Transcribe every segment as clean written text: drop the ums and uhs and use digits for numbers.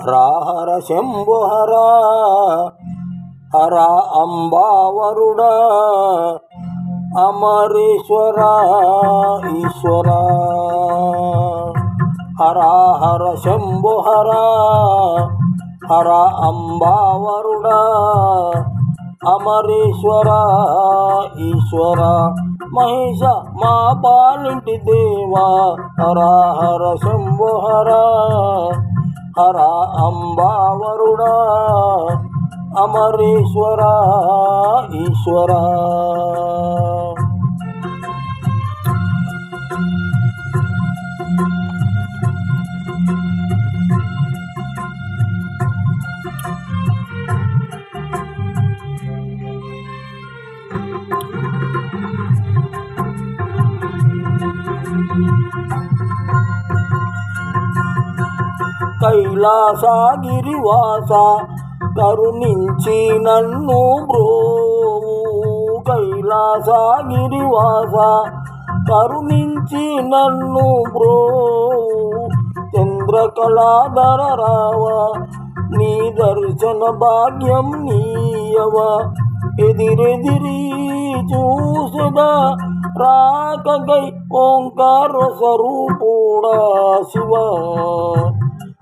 హర శంభో హర హర అంబావరుడా అమరేశ్వర ఈశ్వర హర హర శంభో హర హర అంబావరుడా అమరేశ్వర ఈశ్వర మహేశ మా పాలింటి దేవా హర హర శంభో హర హర అంబావరుడా అమరేశ్వర ఈశ్వర కైలాసగిరివాస కరుణించి నన్ను బ్రోవు కైలాసగిరివాస కరుణించి నన్ను బ్రోవు చంద్రకళాధర రావ నీ దర్శన భాగ్యం నీయవ ఎదిరెదిరి చూసదా రాకగై ఓంకార స్వరూపుడా శివ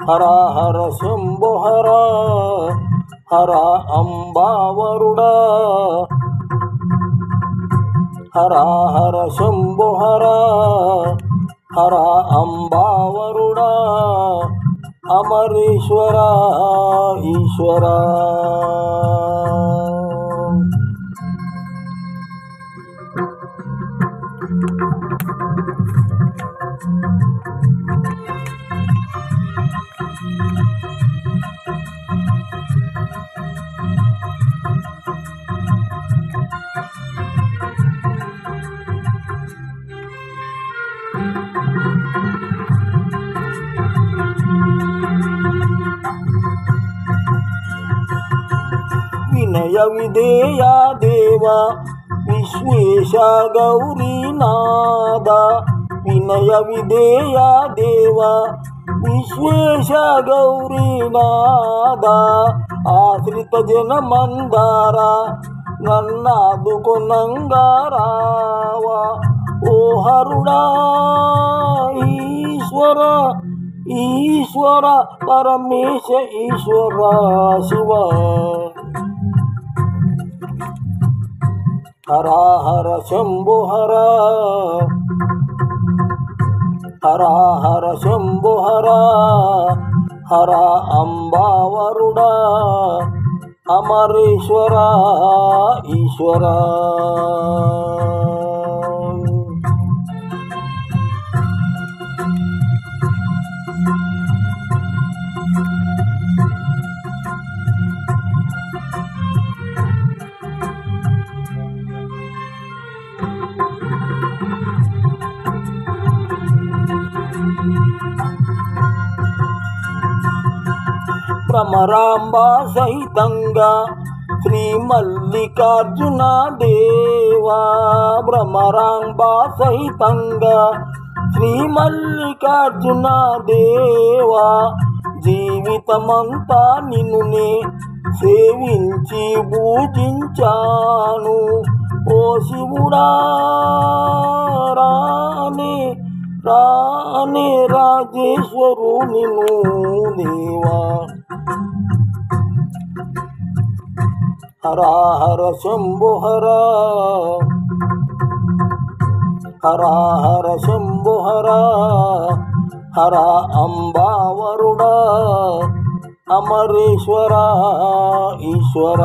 హర హర శంభో హర హర అంబావరుడా హర హర శంభో హర హర అంబావరుడా అమరేశ్వర ఈశ్వర వినయ విధేయ దేవ విశ్వేశ గౌరీనాథ వినయ విధేయ దేవ విశ్వేశ గౌరీనాథ ఆశ్రిత జన మందార నన్నాదుకొనంగారావా ఓ హరుడా ఈశ్వర ఈశ్వర పరమేశ ఈశ్వర శివ హర హర శంభో హర హర హర శంభో హర హర అంబావరుడా అమరేశ్వర ఈశ్వర భ్రమరాంబ సహితంగా శ్రీ మల్లికార్జున దేవా భ్రమరాంబ సహితంగా శ్రీ మల్లికార్జున దేవా జీవితమంతా నిన్నునే సేవించి పూజించాను ఓ శివుడా రానే రానే రాజేశ్వరు నిన్ను దేవా హర హర శంభో హర హర హర శంభో హర హర అంబావరుడా అమరేశ్వర ఈశ్వర